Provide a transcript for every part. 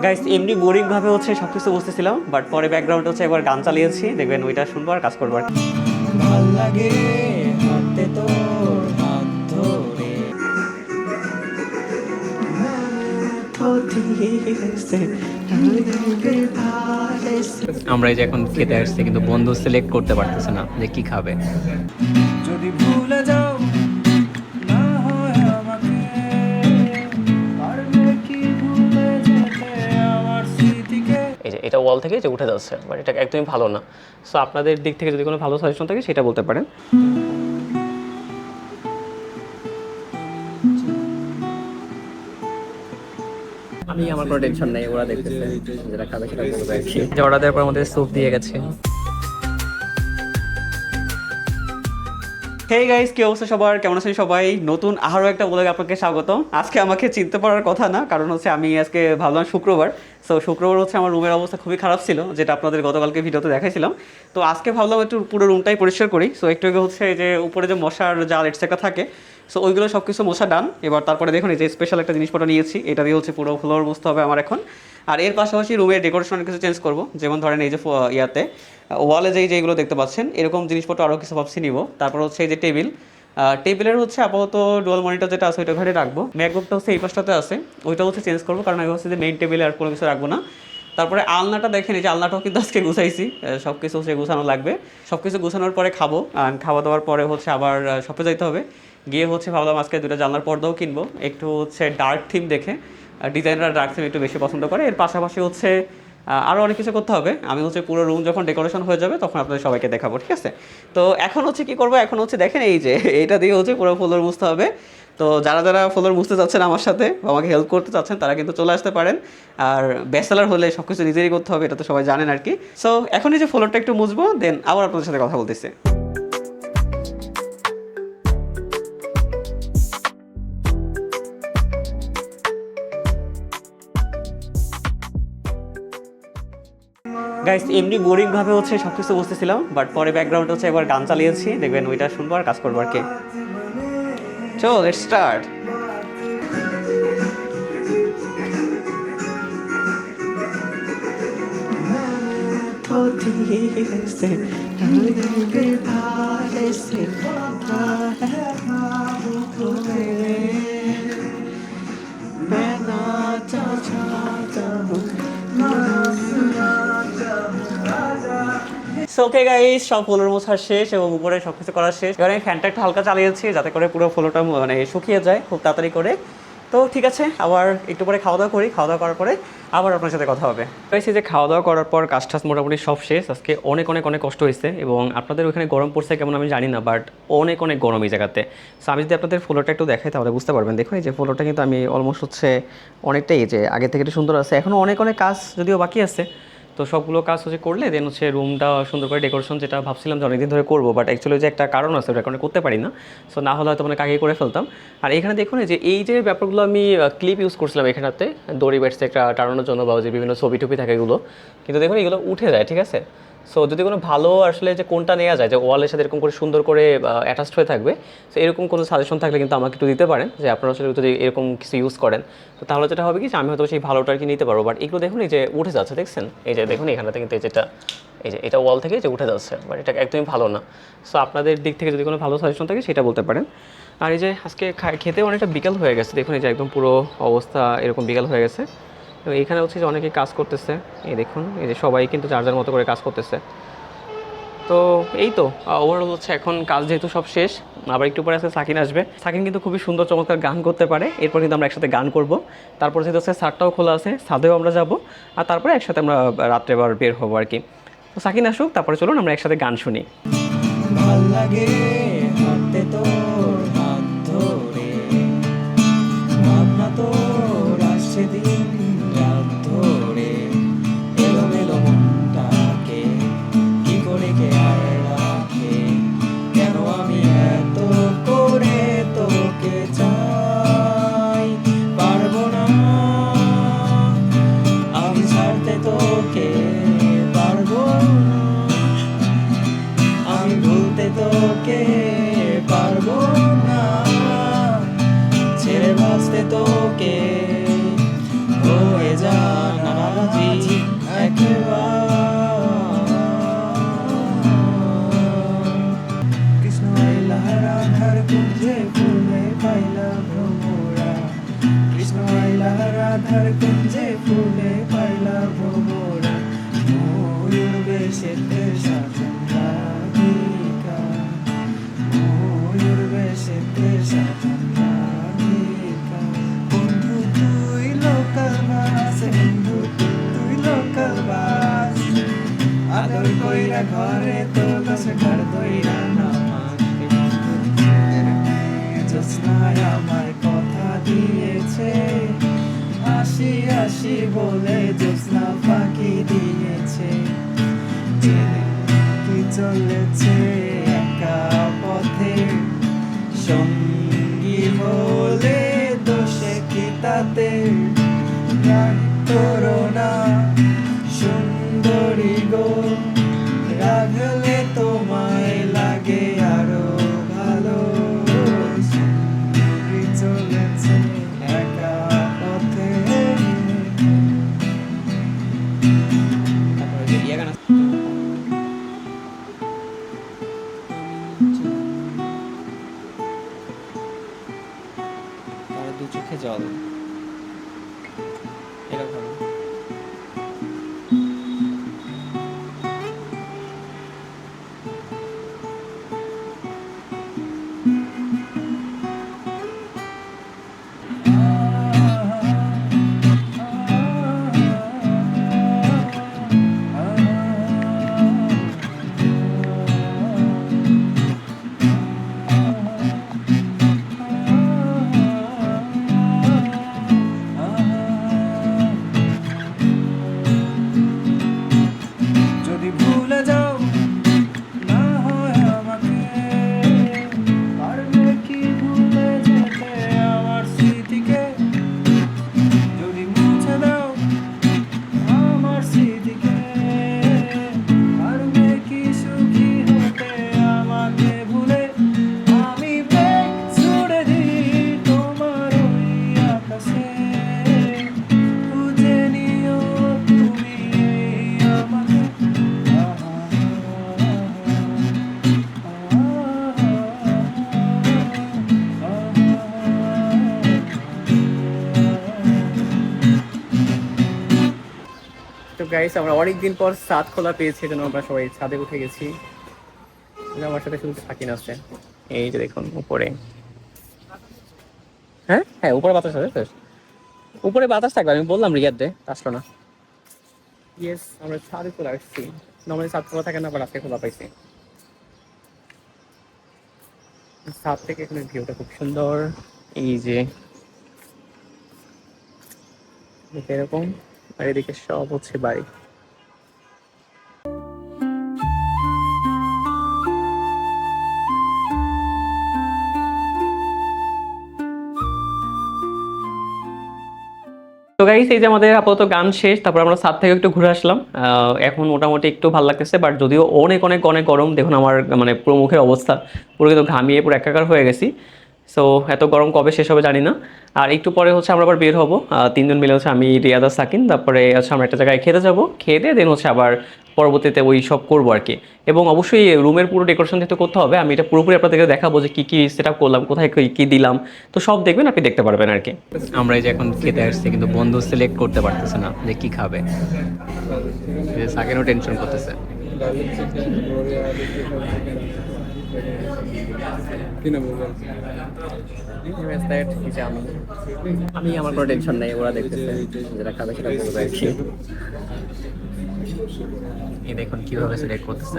Guys এমনি boring ভাবে হচ্ছে সবকিছু বুঝতেছিলাম, বাট পরে ব্যাকগ্রাউন্ড হচ্ছে একবার গান চালিয়েছি, দেখবেন ওইটা শুনবো আর কাজ করবো আর কি। ভাল লাগে হাঁটতে তোর হাত ধরে। আমরা এই যে এখন খেতে আসছি, কিন্তু বন্ধু সিলেক্ট করতে পারতেছে না যে কি খাবে। যদি ভুলে যাও না হয় আমাকে, পারবে কি ভুলে যেতে আমার স্মৃতিকে। এই যে এটা ওয়াল থেকে যে উঠে যাচ্ছে, বাট এটা একদমই ভালো না। সো আপনাদের দিক থেকে যদি কোনো ভালো সাজেশন থাকে সেটা বলতে পারেন। আমি আমার কোনো টেনশন নেই, ওরা দেখতেছে যেটা খাবে সেটা বলবে আর কি। যে অর্ডার দেওয়ার পর আমাদের স্যুপ দিয়ে গেছে। হেই গাইস, কি অবস্থা সবার, কেমন আছেন সবাই? নতুন আরও একটা ব্লগে আপনাকে স্বাগত। আজকে আমাকে চিনতে পারার কথা না, কারণ হচ্ছে আমি আজকে ভাবলাম শুক্রবার। সো শুক্রবার হচ্ছে আমার রুমের অবস্থা খুবই খারাপ ছিল, যেটা আপনাদের গতকালকে ভিডিওতে দেখাইছিলাম। তো আজকে ভাবলাম একটু পুরো রুমটাই পরিষ্কার করি। সো একটু আগে হচ্ছে যে উপরে যে মশার জাল এটসেট্রা থাকে, সো ওইগুলো সব কিছু মশা ডান। এবার তারপরে দেখুন এই যে স্পেশাল একটা জিনিসপত্র নিয়েছি, এটা দিয়ে হচ্ছে পুরো ফ্লোর মুছতে হবে আমার এখন। আর এর পাশাপাশি রুমের ডেকোরেশন কিছু চেঞ্জ করব, যেমন ধরেন এই যে ইয়াতে ওয়ালে যেইগুলো দেখতে পাচ্ছেন এরকম জিনিসপত্র আরও কিছু ভাবছি নিব। তারপর হচ্ছে এই যে টেবিলের হচ্ছে আপাতত ডুয়াল মনিটর যেটা আছে ওইটা ঘরে রাখবো। ম্যাকবুকটা হচ্ছে এই পাশটাতে আছে, ওইটা হচ্ছে চেঞ্জ করবো, কারণ আমি হচ্ছে যে মেইন টেবিলে আর কোনো কিছু রাখবো না। তারপরে আলনাটা দেখেন, এই যে আলনাটাও কিন্তু আজকে গুছাইছি, সব কিছু হচ্ছে গুছানো লাগবে। সব কিছু গুছানোর পরে খাবো, আর খাওয়া দাওয়ার পরে হচ্ছে আবার শপে যাইতে হবে। গিয়ে হচ্ছে ভাবলাম আজকে দুটো জানলার পর্দাও কিনবো, একটু হচ্ছে ডার্ক থিম দেখে। ডিজাইনাররা ডার্ক থিম একটু বেশি পছন্দ করে। এর পাশাপাশি হচ্ছে আরও অনেক কিছু করতে হবে। আমি হচ্ছে পুরো রুম যখন ডেকোরেশন হয়ে যাবে তখন আপনাদের সবাইকে দেখাবো, ঠিক আছে? তো এখন হচ্ছে কি করবো, এখন হচ্ছে দেখেন এই যে এইটা দিয়ে হচ্ছে পুরো ফ্লোর মুছতে হবে। তো যারা যারা ফ্লোর মুছতে চাচ্ছেন আমার সাথে, আমাকে হেল্প করতে চাচ্ছেন, তারা কিন্তু চলে আসতে পারেন। আর ব্যাচেলার হলে সব কিছু নিজেরই করতে হবে, এটা তো সবাই জানেন আর কি। সো এখন এই যে ফ্লোরটা একটু মুছবো, দেন আবার আপনাদের সাথে কথা বলতেছি। গাইস এমনি বোরিং ভাবে হচ্ছে সবকিছু বুঝতেছিলাম, বাট পরে ব্যাকগ্রাউন্ড হচ্ছে একবার গান চালিয়েছি, দেখবেন ওইটা শুনবো আর কাজ করবো আর কি। চল লেটস স্টার্ট। ওকে গাইস, সব ফ্লোর মোছা শেষ এবং উপরে সব কিছু করা শেষ। এবার আমি ফ্যানটা একটু হালকা চালিয়েছি যাতে করে পুরো ফ্লোরটা মানে শুকিয়ে যায় খুব তাড়াতাড়ি করে। তো ঠিক আছে, আবার একটু পরে খাওয়া দাওয়া করি, খাওয়া দাওয়া করার পরে আবার আপনার সাথে কথা হবে। গাইস এই যে খাওয়া দাওয়া করার পর কাজ টাজ মোটামুটি সব শেষ। আজকে অনেক অনেক অনেক কষ্ট হয়েছে, এবং আপনাদের ওখানে গরম পড়ছে কেমন আমি জানি না, বাট অনেক অনেক গরম এই জায়গাতে। সো আমি যদি আপনাদের ফ্লোরটা একটু দেখাই তাহলে বুঝতে পারবেন। দেখুন এই যে ফ্লোরটা কিন্তু আমি অলমোস্ট হচ্ছে অনেকটাই এই যে আগে থেকে একটু সুন্দর আছে, এখনও অনেক অনেক কাজ যদিও বাকি আছে। তো সবগুলো কাজ হচ্ছে করলে দেন হচ্ছে রুমটা সুন্দর করে ডেকোরেশন, যেটা ভাবছিলাম যে অনেকদিন ধরে করবো, বাট অ্যাকচুয়ালি যে একটা কারণ আছে ওটা কারণে করতে পারি না। সো না হলে হয়তো মানে আগেই করে ফেলতাম। আর এখানে দেখুন যে এই যে ব্যাপারগুলো আমি ক্লিপ ইউজ করছিলাম এখানেতে, দড়ি বেডসে একটা টানানোর জন্য, বা যে বিভিন্ন ছবি টবি থাকে এগুলো, কিন্তু দেখুন এগুলো উঠে যায়, ঠিক আছে? সো যদি কোনো ভালো আসলে যে কোনটা নেওয়া যায় যে ওয়ালের সাথে এরকম করে সুন্দর করে অ্যাটাচড হয়ে থাকবে, সো এরকম কোনো সাজেশন থাকলে কিন্তু আমাকে একটু দিতে পারেন, যে আপনারা আসলে যদি এরকম কিছু ইউজ করেন। তো তাহলে যেটা হবে কি যে আমি হয়তো সেই ভালোটা আর কি নিতে পারবো। বাট এগুলো দেখুন এই যে উঠে যাচ্ছে, দেখছেন? এই যে দেখুন এখানটাতে কিন্তু এই যে এটা ওয়াল থেকে যে উঠে যাচ্ছে, বাট এটা একদমই ভালো না। সো আপনাদের দিক থেকে যদি কোনো ভালো সাজেশন থাকে সেটা বলতে পারেন। আর এই যে আজকে খেতে অনেকটা বিকাল হয়ে গেছে, দেখুন এই যে একদম পুরো অবস্থা এরকম বিকাল হয়ে গেছে। এবং এখানে হচ্ছে যে অনেকেই কাজ করতেছে, এই দেখুন এই যে সবাই কিন্তু যার যার মতো করে কাজ করতেছে। তো এই তো ওভারঅল হচ্ছে এখন কাজ যেহেতু সব শেষ, আবার একটু পরে আজকে সাকিন আসবে। সাকিন কিন্তু খুবই সুন্দর চমৎকার গান করতে পারে, এরপর কিন্তু আমরা একসাথে গান করব। তারপর যেহেতু হচ্ছে ছাদটাও খোলা আছে, ছাদেও আমরা যাব, আর তারপরে একসাথে আমরা রাত্রে আবার বের হবো আর কি। তো সাকিন আসুক, তারপরে চলুন আমরা একসাথে গান শুনি। ভাল লাগে হাঁটতে তোর হাত ধরে, ভাবনা তোর আসছে দিন রাত ধরে, এলোমেলো মনটাকে কি করে কে আর রাখে, কেন আমি এত করে তোকে চাই, পারবো না আমি ছাড়তে তোকে, পারবো না আমি ভুলতে তোকে, পারবো যে ফুলে পাইলা ভোমরা ময়ূর বেশেতে সাজন রাধিকা ময়ূর বেশেতে সাজন রাধিকা বন্ধু তুই লোকাল বাস বন্ধু তুই লোকাল বাস আদর কইরা ঘরে তো দশ ঘর দইরা নামাকে জোৎস্নায় আমায় কথা দিয়েছে আসি আসি বলে জোৎস্না ফাঁকি দিয়েছে তুই চলেছে একা পথে সঙ্গী হলে দোষে কি তাতে তোর না সুন্দরী গো রাগলে তোমায় লাগে আরো ভালো সুন্দরী চলেছে একা পথে তারপরে যে ইয়ে গান আছে। তার দু চোখে জল এরকম। যদি ভুলে যাও না হয় আমাকে পারবে কি ভুলে যেতে আমার স্মৃতিকে যদি মুছে দাও আমার স্মৃতিকে পারবে কি সুখী হতে আমাকে ভুলে আমি বেগ ছুড়ে দিই তোমার ওই আকাশে খুঁজে নিও তুমি এই আমাকে তো গাইস আমরা অনেকদিন পর ছাদ খোলা পেয়েছি, জন্য আমরা সবাই ছাদে উঠে গেছি। আমার সাথে শুধু সাকিন আছে, এই যে দেখুন উপরে। হ্যাঁ হ্যাঁ উপরে বাতাস আছে, উপরে বাতাস থাকবে, আমি বললাম রিয়াদ দে আসলো না। ইয়েস আমরা ছাদে চলে আসছি, নর্মালি ছাদ খোলা থাকে না, আবার আজকে খোলা পাইছি। ছাদ থেকে এখানে ভিউটা খুব সুন্দর, এই যে এরকম, আর এদিকে সব হচ্ছে বাড়ি। তো গাইস এই যে আমাদের আপাতত গান শেষ, তারপর আমরা ছাদ থেকে একটু ঘুরে আসলাম। এখন মোটামুটি একটু ভালো লাগতেছে, বাট যদিও অনেক অনেক অনেক গরম। দেখুন আমার মানে পুরো মুখের অবস্থা, পুরো কিন্তু ঘামিয়ে পুরো একাকার হয়ে গেছি। সো এত গরম কবে শেষ হবে জানি না। আর একটু পরে হচ্ছে আমরা আবার বের হবো, তিনজন মিলে হচ্ছে, আমি রিয়াদ আর সাকিন। তারপরে হচ্ছে আমরা একটা জায়গায় খেতে যাবো, খেয়ে দিয়ে দেন হচ্ছে আবার পরবর্তীতে ওই সব করবো আর কি। এবং অবশ্যই রুমের পুরো ডেকোরেশন যেহেতু করতে হবে, আমি এটা পুরোপুরি আপনাদেরকে দেখাবো যে কী কী সেট আপ করলাম, কোথায় কী দিলাম, তো সব দেখবেন, আপনি দেখতে পারবেন আর কি। আমরা এই যে এখন খেতে আসছি, কিন্তু বন্ধু সিলেক্ট করতে পারতেছে না যে কী খাবে, সাকিনও টেনশন করতেছে। আমি আমার কোনো টেনশন নেই, ওরা দেখতেছে যেটা খাবে সেটা বলবে আর কি। এই দেখুন কিভাবে সিলেক্ট করতেছে।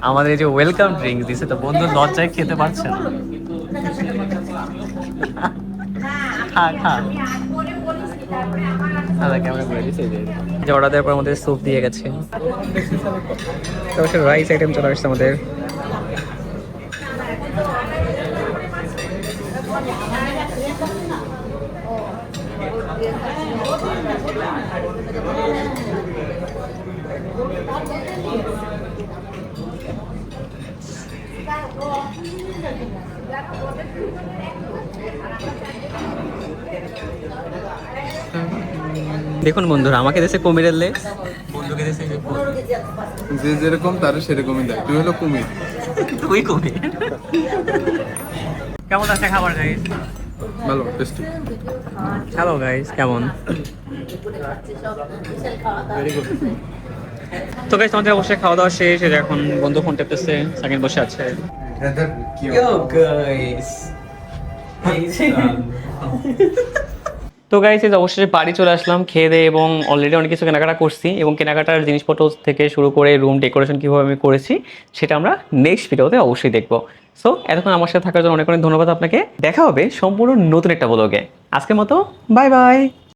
আমাদের এই যে ওয়েলকাম ড্রিঙ্ক দিছে, তো বন্ধু লজ্জায় খেতে পারছে না। খা খা যে অর্ডার দেওয়ার পর আমাদের স্যুপ দিয়ে গেছে, তারপর রাইস আইটেম চলে আসছে আমাদের। দেখুন বন্ধুরা, আমাকে দেশে কুমিরের লেগ, বন্ধুকে দেশে যে যেরকম তার সেরকমই দেয়, তুই হলো কুমির। তুই কুমির। কেমন আছে খাবার গাইস? ভালো টেস্টি। হ্যালো গাইস, কেমন? তো গাইস আমাদের অবশ্যই খাওয়া দাওয়া শেষ, এই যে এখন বন্ধু ফোন টেপতেছে, সেকেন্ড বসে আছে। তো গাইস এই যে অবশ্যই বাড়ি চলে আসলাম খেয়ে দিয়ে, এবং অলরেডি অনেক কিছু কেনাকাটা করছি, এবং কেনাকাটার জিনিসপত্র থেকে শুরু করে রুম ডেকোরেশন কীভাবে আমি করেছি সেটা আমরা নেক্সট ভিডিওতে অবশ্যই দেখবো। সো এতক্ষণ আমার সাথে থাকার জন্য অনেক অনেক ধন্যবাদ আপনাকে। দেখা হবে সম্পূর্ণ নতুন একটা ব্লগে। আজকের মতো বাই বাই।